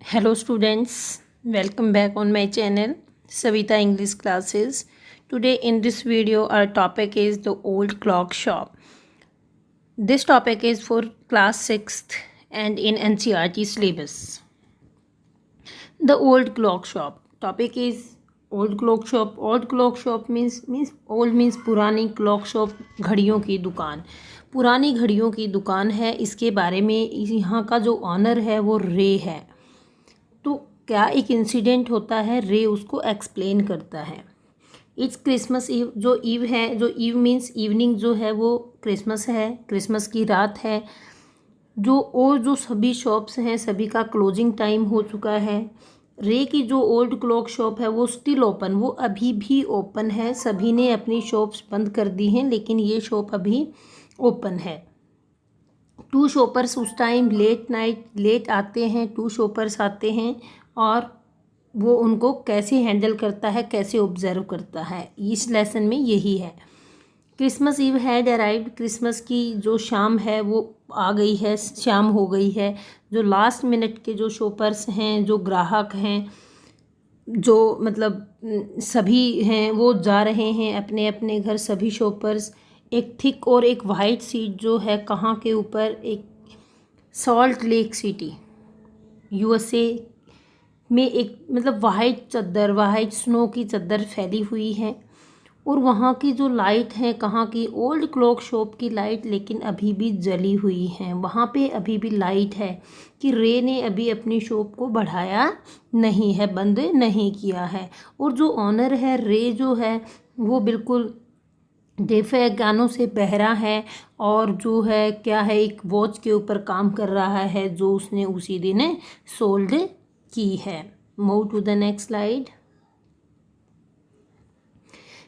Hello students, welcome back on my channel Savita English Classes. Today in this video our topic is the old clock shop. This topic is for class 6th and in NCERT syllabus. The old clock shop. Topic is old clock shop. Old clock shop means old means पुरानी clock shop, घड़ियों की दुकान. पुरानी घड़ियों की दुकान है. इसके बारे में यहाँ का जो ऑनर है वो रे है. तो क्या एक इंसिडेंट होता है, रे उसको एक्सप्लेन करता है. It's Christmas Eve. जो ईव है, जो ईव मीन्स इवनिंग जो है वो क्रिसमस है, क्रिसमस की रात है. जो सभी शॉप्स हैं सभी का क्लोजिंग टाइम हो चुका है. रे की जो ओल्ड क्लॉक शॉप है वो स्टिल ओपन, वो अभी भी ओपन है. सभी ने अपनी शॉप्स बंद कर दी हैं लेकिन ये शॉप अभी ओपन है. 2 शॉपर्स उस टाइम लेट आते हैं. 2 शॉपर्स आते हैं और वो उनको कैसे हैंडल करता है, कैसे ऑब्जर्व करता है, इस लेसन में यही है. Christmas Eve had arrived. Christmas की जो शाम है वो आ गई है, शाम हो गई है. जो लास्ट मिनट के जो शॉपर्स हैं, जो ग्राहक हैं, जो मतलब सभी हैं वो जा रहे हैं अपने अपने घर. सभी शॉपर्स एक थिक और एक वाइट सीट जो है कहाँ के ऊपर, एक सॉल्ट लेक सिटी यूएसए में एक मतलब वाइट चादर, वाइट स्नो की चादर फैली हुई है. और वहाँ की जो लाइट है, कहाँ की, ओल्ड क्लॉक शॉप की लाइट लेकिन अभी भी जली हुई है. वहाँ पे अभी भी लाइट है कि रे ने अभी अपनी शॉप को बढ़ाया नहीं है, बंद नहीं किया है. और जो ऑनर है रे जो है वो बिल्कुल डेफ है, गानों से बहरा है. और जो है क्या है, एक वॉच के ऊपर काम कर रहा है जो उसने उसी दिन सोल्ड की है. Move to the next slide.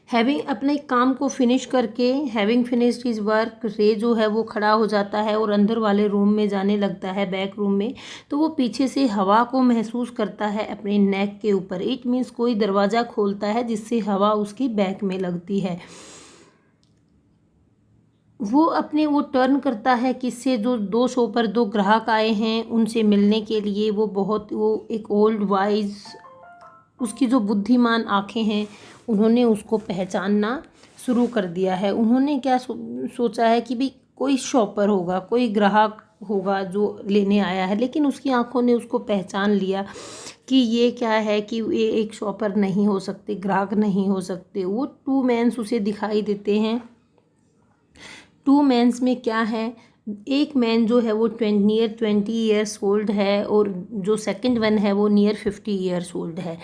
Having अपने काम को फिनिश करके, हैविंग फिनिश्ड हिज वर्क, रे जो है वो खड़ा हो जाता है और अंदर वाले रूम में जाने लगता है, बैक रूम में. तो वो पीछे से हवा को महसूस करता है अपने नेक के ऊपर. इट मीन्स कोई दरवाज़ा खोलता है जिससे हवा उसकी बैक में लगती है. वो टर्न करता है किससे, जो 2 शॉपर 2 ग्राहक आए हैं उनसे मिलने के लिए. वो एक ओल्ड वाइज, उसकी जो बुद्धिमान आंखें हैं उन्होंने उसको पहचानना शुरू कर दिया है. उन्होंने क्या सोचा है कि भाई कोई शॉपर होगा, कोई ग्राहक होगा जो लेने आया है. लेकिन उसकी आंखों ने उसको पहचान लिया कि ये क्या है, कि ये एक शॉपर नहीं हो सकते, ग्राहक नहीं हो सकते. वो 2 मैन्स उसे दिखाई देते हैं. 2 मैन्स में क्या है, एक मैन जो है वो नियर 20 ईयर्स ओल्ड है और जो सेकंड वन है वो नियर 50 ईयर्स ओल्ड है.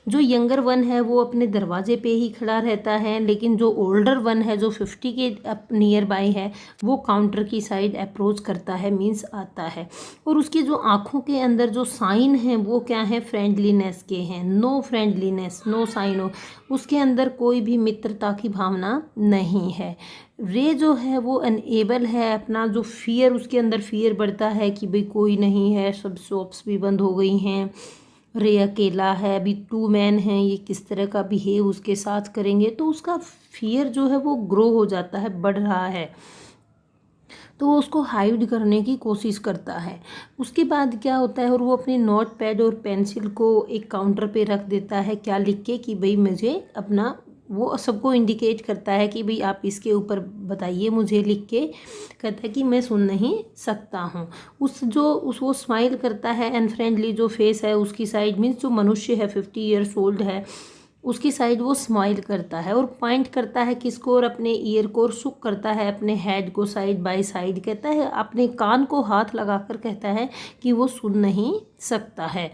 जो यंगर वन है वो अपने दरवाजे पे ही खड़ा रहता है, लेकिन जो ओल्डर वन है जो 50 के नियर बाय है वो काउंटर की साइड अप्रोच करता है, मीन्स आता है. और उसकी जो आँखों के अंदर जो साइन हैं वो क्या है, फ्रेंडलीनेस के हैं. नो फ्रेंडलीनेस, नो साइन हो, उसके अंदर कोई भी मित्रता की भावना नहीं है. रे जो है वो अनएबल है, अपना जो फियर, उसके अंदर फियर बढ़ता है कि भाई कोई नहीं है, सब शॉप्स भी बंद हो गई हैं, रे अकेला है, अभी 2 मैन हैं, ये किस तरह का बिहेव उसके साथ करेंगे. तो उसका फियर जो है वो ग्रो हो जाता है, बढ़ रहा है. तो वो उसको हाइड करने की कोशिश करता है. उसके बाद क्या होता है, और वो अपने नोट पैड और पेंसिल को एक काउंटर पे रख देता है, क्या लिख के कि भाई मुझे अपना, वो सबको इंडिकेट करता है कि भाई आप इसके ऊपर बताइए मुझे लिख के. कहता है कि मैं सुन नहीं सकता हूँ. वो स्माइल करता है. अनफ्रेंडली जो फेस है उसकी साइड, मीन्स जो मनुष्य है 50 ईयर्स ओल्ड है उसकी साइड वो स्माइल करता है और पॉइंट करता है किसको, और अपने ईयर को, और सुक करता है अपने हेड को साइड बाय साइड. कहता है, अपने कान को हाथ लगाकर कहता है कि वो सुन नहीं सकता है.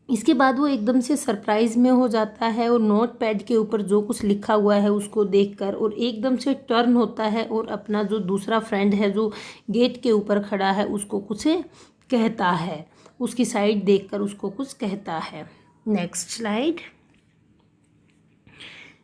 इसके बाद वो एकदम से सरप्राइज में हो जाता है और नोट पैड के ऊपर जो कुछ लिखा हुआ है उसको देखकर, और एकदम से टर्न होता है और अपना जो दूसरा फ्रेंड है जो गेट के ऊपर खड़ा है उसको कुछ कहता है, उसकी साइड देखकर उसको कुछ कहता है. Next slide.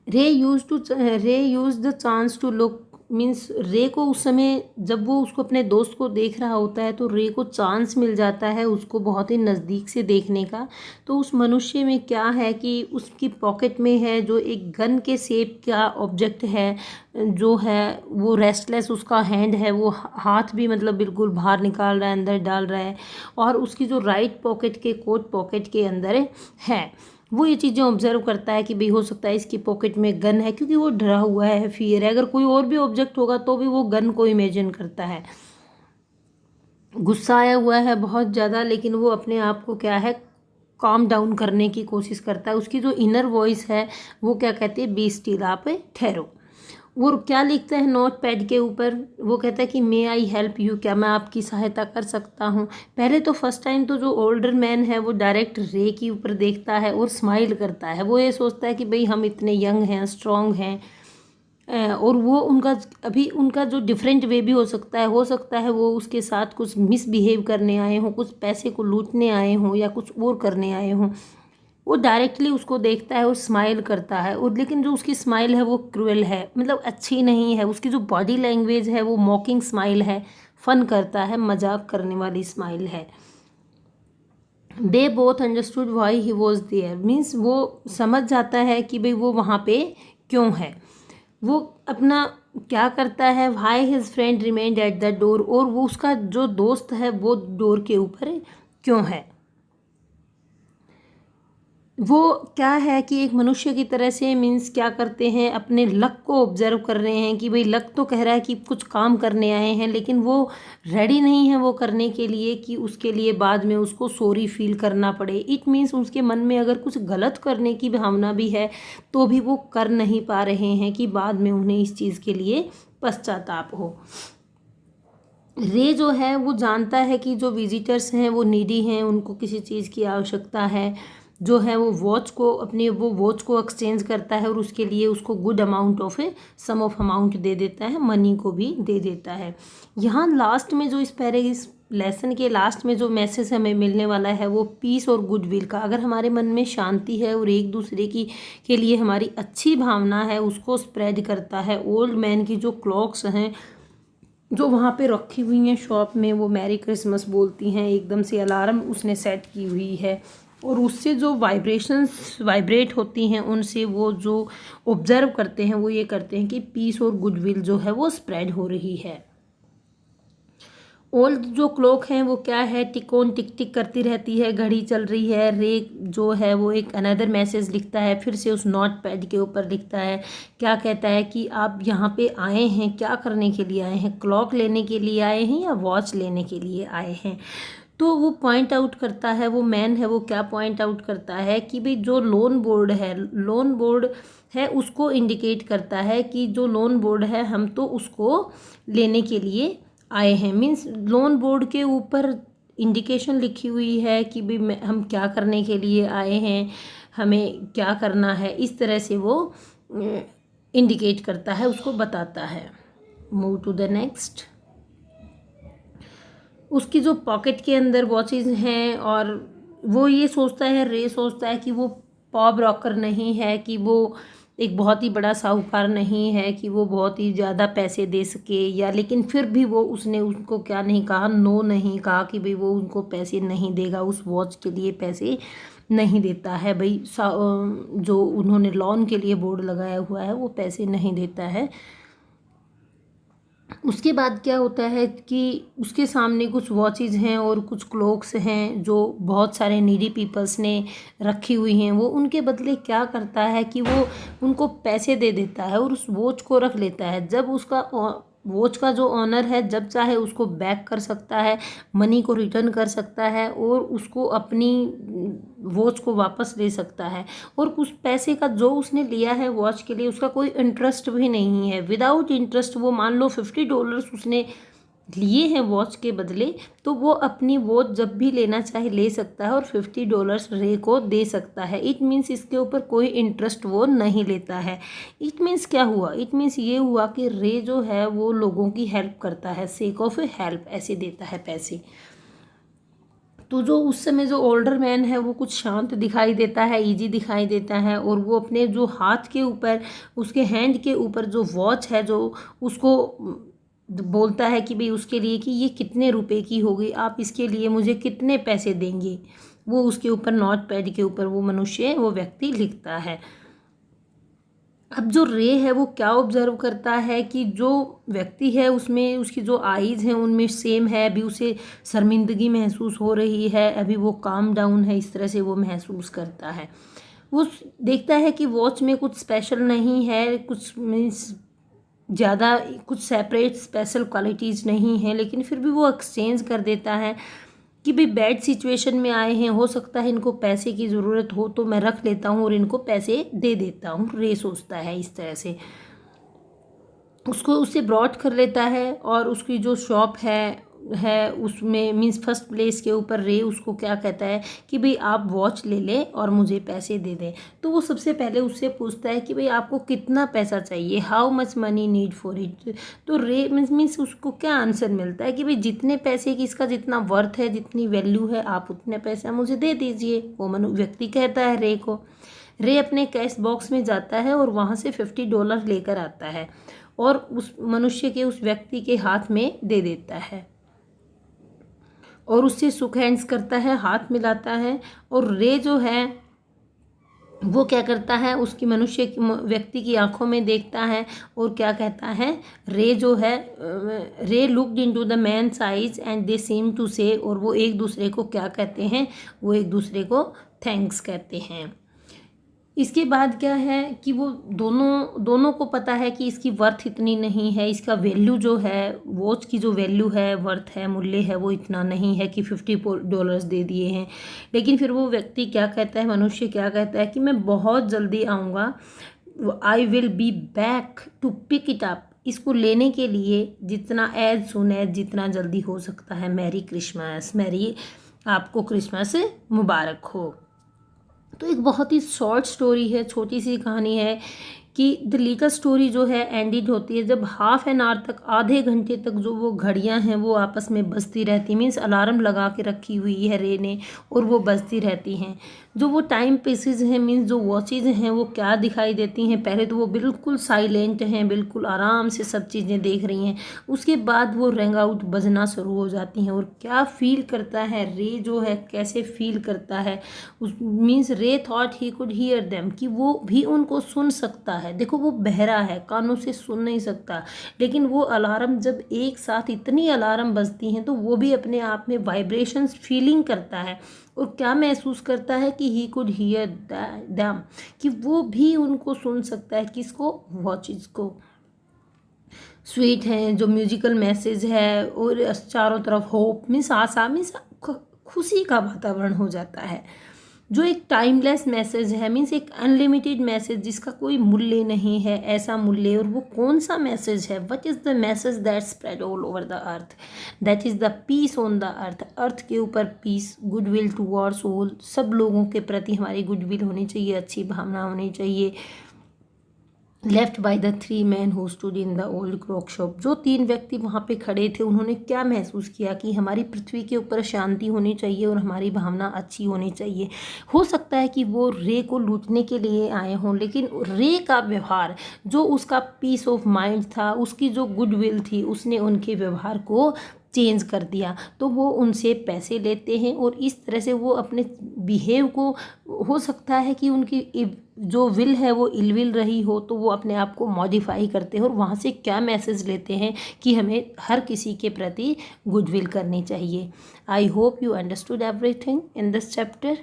Ray use the chance to look means Ray को उस समय जब वो उसको अपने दोस्त को देख रहा होता है तो रे को चांस मिल जाता है उसको बहुत ही नज़दीक से देखने का। तो उस मनुष्य में क्या है कि उसकी पॉकेट में है जो एक गन के शेप का ऑब्जेक्ट है, जो है वो रेस्टलेस उसका हैंड है, वो हाथ भी मतलब बिल्कुल बाहर निकाल रहा है, अंदर डाल रहा है, और उसकी जो राइट पॉकेट के कोट पॉकेट के अंदर है वो ये चीज़ें ऑब्जर्व करता है कि भाई हो सकता है इसकी पॉकेट में गन है, क्योंकि वो डरा हुआ है, फियर है। अगर कोई और भी ऑब्जेक्ट होगा तो भी वो गन को इमेजिन करता है। गुस्सा आया हुआ है बहुत ज़्यादा, लेकिन वो अपने आप को क्या है काम डाउन करने की कोशिश करता है। उसकी जो इनर वॉइस है वो क्या कहती है, बी स्टिल, आप ठहरो। वो क्या लिखता है नोट पैड के ऊपर, वो कहता है कि मे आई हेल्प यू, क्या मैं आपकी सहायता कर सकता हूँ। पहले तो फर्स्ट टाइम तो जो ओल्डर मैन है वो डायरेक्ट रे के ऊपर देखता है और स्माइल करता है। वो ये सोचता है कि भाई हम इतने यंग हैं, स्ट्रॉन्ग हैं, और वो उनका अभी उनका जो डिफरेंट वे भी हो सकता है वो उसके साथ कुछ मिसबिहेव करने आए हों, कुछ पैसे को लूटने आए हों या कुछ और करने आए हों। वो डायरेक्टली उसको देखता है और स्माइल करता है, और लेकिन जो उसकी स्माइल है वो क्रूएल है, मतलब अच्छी नहीं है। उसकी जो बॉडी लैंग्वेज है वो मॉकिंग स्माइल है, फन करता है, मजाक करने वाली स्माइल है। They both understood why he was there, means वो समझ जाता है कि भाई वो वहाँ पे क्यों है। वो अपना क्या करता है, why his friend remained at the door, और वो उसका जो दोस्त है वो डोर के ऊपर क्यों है। वो क्या है कि एक मनुष्य की तरह से मीन्स क्या करते हैं, अपने लक को ऑब्जर्व कर रहे हैं कि भाई लक तो कह रहा है कि कुछ काम करने आए हैं, लेकिन वो रेडी नहीं है वो करने के लिए कि उसके लिए बाद में उसको सॉरी फील करना पड़े। इट मीन्स उसके मन में अगर कुछ गलत करने की भावना भी है तो भी वो कर नहीं पा रहे हैं कि बाद में उन्हें इस चीज़ के लिए पश्चाताप हो। रे जो है वो जानता है कि जो विजिटर्स हैं वो नीडी हैं, उनको किसी चीज़ की आवश्यकता है। जो है वो वॉच को एक्सचेंज करता है और उसके लिए उसको good amount of sum of amount दे देता है, मनी को भी दे देता है। यहाँ लास्ट में जो इस लेसन के लास्ट में जो मैसेज हमें मिलने वाला है वो पीस और गुडविल का। अगर हमारे मन में शांति है और एक दूसरे की के लिए हमारी अच्छी भावना है, उसको स्प्रेड करता है। ओल्ड मैन की जो क्लॉक्स हैं जो वहाँ पे रखी हुई हैं शॉप में, वो मैरी क्रिसमस बोलती हैं, एकदम से अलार्म उसने सेट की हुई है, और उससे जो वाइब्रेशंस वाइब्रेट होती हैं उनसे वो जो ऑब्जर्व करते हैं वो ये करते हैं कि पीस और गुडविल जो है वो स्प्रेड हो रही है। ओल्ड जो क्लॉक है वो क्या है, टिक ऑन टिक टिक करती रहती है, घड़ी चल रही है। रे जो है वो एक अनदर मैसेज लिखता है, फिर से उस नोट पैड के ऊपर लिखता है। क्या कहता है कि आप यहाँ पे आए हैं, क्या करने के लिए आए हैं, क्लॉक लेने के लिए आए हैं या वॉच लेने के लिए आए हैं। तो वो पॉइंट आउट करता है, वो मैन है वो क्या पॉइंट आउट करता है कि भाई जो लोन बोर्ड है उसको इंडिकेट करता है कि जो लोन बोर्ड है हम तो उसको लेने के लिए आए हैं। मीन्स लोन बोर्ड के ऊपर इंडिकेशन लिखी हुई है कि भाई हम क्या करने के लिए आए हैं, हमें क्या करना है, इस तरह से वो इंडिकेट करता है, उसको बताता है। Move to the next. उसकी जो पॉकेट के अंदर वॉचेज हैं, और वो ये सोचता है, रे सोचता है कि वो पॉब रॉकर नहीं है, कि वो एक बहुत ही बड़ा साहूकार नहीं है कि वो बहुत ही ज़्यादा पैसे दे सके, या लेकिन फिर भी वो उसने उनको क्या नहीं कहा, नो नहीं कहा कि भाई वो उनको पैसे नहीं देगा, उस वॉच के लिए पैसे नहीं देता है। भाई जो उन्होंने लोन के लिए बोर्ड लगाया हुआ है वो पैसे नहीं देता है। उसके बाद क्या होता है कि उसके सामने कुछ वॉचेज हैं और कुछ क्लॉक्स हैं जो बहुत सारे नीडी पीपल्स ने रखी हुई हैं। वो उनके बदले क्या करता है कि वो उनको पैसे दे देता है और उस वॉच को रख लेता है। जब उसका वॉच का जो ऑनर है जब चाहे उसको बैक कर सकता है, मनी को रिटर्न कर सकता है और उसको अपनी वॉच को वापस ले सकता है। और उस पैसे का जो उसने लिया है वॉच के लिए उसका कोई इंटरेस्ट भी नहीं है, विदाउट इंटरेस्ट। वो मान लो $50 उसने लिए हैं वॉच के बदले, तो वो अपनी वॉच जब भी लेना चाहे ले सकता है और $50 रे को दे सकता है। इट मीन्स इसके ऊपर कोई इंटरेस्ट वो नहीं लेता है। इट मीन्स क्या हुआ, इट मीन्स ये हुआ कि रे जो है वो लोगों की हेल्प करता है, सेक ऑफ हेल्प ऐसे देता है पैसे। तो जो उस समय जो ओल्डर मैन है वो कुछ शांत दिखाई देता है, इजी दिखाई देता है, और वो अपने जो हाथ के ऊपर, उसके हैंड के ऊपर जो वॉच है, जो उसको बोलता है कि भाई उसके लिए कि ये कितने रुपए की होगी, आप इसके लिए मुझे कितने पैसे देंगे, वो उसके ऊपर नोट पैड के ऊपर वो मनुष्य, वो व्यक्ति लिखता है। अब जो रे है वो क्या ऑब्जर्व करता है कि जो व्यक्ति है उसमें उसकी जो आईज हैं उनमें सेम है, अभी उसे शर्मिंदगी महसूस हो रही है, अभी वो काम डाउन है, इस तरह से वो महसूस करता है। वो देखता है कि वॉच में कुछ स्पेशल नहीं है, कुछ मीन्स ज़्यादा कुछ सेपरेट स्पेशल क्वालिटीज़ नहीं है, लेकिन फिर भी वो एक्सचेंज कर देता है कि भाई बैड सिचुएशन में आए हैं, हो सकता है इनको पैसे की ज़रूरत हो तो मैं रख लेता हूँ और इनको पैसे दे देता हूँ। रे सोचता है इस तरह से, उसको उससे ब्रॉड कर लेता है, और उसकी जो शॉप है उसमें मीन्स फर्स्ट प्लेस के ऊपर रे उसको क्या कहता है कि भाई आप वॉच ले लें और मुझे पैसे दे दें। तो वो सबसे पहले उससे पूछता है कि भाई आपको कितना पैसा चाहिए, how much money need for it. तो रे मीन्स उसको क्या आंसर मिलता है कि भाई जितने पैसे की इसका जितना वर्थ है, जितनी वैल्यू है, आप उतने पैसा मुझे दे दीजिए। वो व्यक्ति कहता है रे को। रे अपने कैश बॉक्स में जाता है और वहाँ से $50 लेकर आता है और उस मनुष्य के, उस व्यक्ति के हाथ में दे देता है और उससे शुक हैंड्स करता है, हाथ मिलाता है। और रे जो है वो क्या करता है, उसकी मनुष्य व्यक्ति की आंखों में देखता है और क्या कहता है, रे जो है, Ray looked into the man's eyes and they seem to say, और वो एक दूसरे को क्या कहते हैं, वो एक दूसरे को थैंक्स कहते हैं। इसके बाद क्या है कि वो दोनों को पता है कि इसकी वर्थ इतनी नहीं है, इसका वैल्यू जो है, वॉच की जो वैल्यू है, वर्थ है, मूल्य है, वो इतना नहीं है कि $50 दे दिए हैं। लेकिन फिर वो व्यक्ति क्या कहता है, मनुष्य क्या कहता है कि मैं बहुत जल्दी आऊँगा, I will be back to pick it up, इसको लेने के लिए जितना एज सुन एज, जितना जल्दी हो सकता है। मैरी क्रिसमस, मैरी आपको क्रिसमस मुबारक हो। तो एक बहुत ही शॉर्ट स्टोरी है, छोटी सी कहानी है कि द लिटिल स्टोरी जो है एंडिड होती है जब हाफ एन आवर तक, आधे घंटे तक जो वो घड़ियां हैं वो आपस में बजती रहती, मीन्स अलार्म लगा के रखी हुई है रे ने, और वो बजती रहती हैं। जो वो टाइम पीसेज हैं, मीन्स जो वॉचेज हैं, वो क्या दिखाई देती हैं, पहले तो वो बिल्कुल साइलेंट हैं, बिल्कुल आराम से सब चीज़ें देख रही हैं। उसके बाद वो रिंग आउट, बजना शुरू हो जाती हैं। और क्या फील करता है रे जो है, कैसे फील करता है, उस मीन्स रे thought he could hear them, कि वो भी उनको सुन सकता है। देखो वो बहरा है, कानों से सुन नहीं सकता, लेकिन वो अलार्म जब एक साथ इतनी अलार्म बजती हैं तो वो भी अपने आप में वाइब्रेशंस फीलिंग करता है और क्या महसूस करता है कि ही कुड हियर देम, कि वो भी उनको सुन सकता है। किसको? वॉचेस को। स्वीट है जो म्यूजिकल मैसेज है, और चारों तरफ होप मीन्स आशा, मीन्स खुशी का वातावरण हो जाता है। जो एक टाइमलेस मैसेज है, मीन्स एक अनलिमिटेड मैसेज जिसका कोई मूल्य नहीं है, ऐसा मूल्य। और वो कौन सा मैसेज है? What is the message that spread all over the earth? That is the peace on the earth. Earth के ऊपर पीस, गुडविल टुवर्ड्स ऑल, सब लोगों के प्रति हमारी गुडविल होनी चाहिए, अच्छी भावना होनी चाहिए। Left by the 3 men who stood in the old clock shop। जो 3 व्यक्ति वहाँ पे खड़े थे, उन्होंने क्या महसूस किया कि हमारी पृथ्वी के ऊपर शांति होनी चाहिए और हमारी भावना अच्छी होनी चाहिए। हो सकता है कि वो रे को लूटने के लिए आए हों, लेकिन रे का व्यवहार, जो उसका पीस ऑफ माइंड था, उसकी जो गुडविल थी, उसने उनके व्यवहार को चेंज कर दिया। तो वो उनसे पैसे लेते हैं और इस तरह से वो अपने बिहेव को, हो सकता है कि उनकी जो विल है वो इलविल रही हो, तो वो अपने आप को मॉडिफाई करते हैं और वहाँ से क्या मैसेज लेते हैं कि हमें हर किसी के प्रति गुडविल करनी चाहिए। I hope you understood everything in this chapter.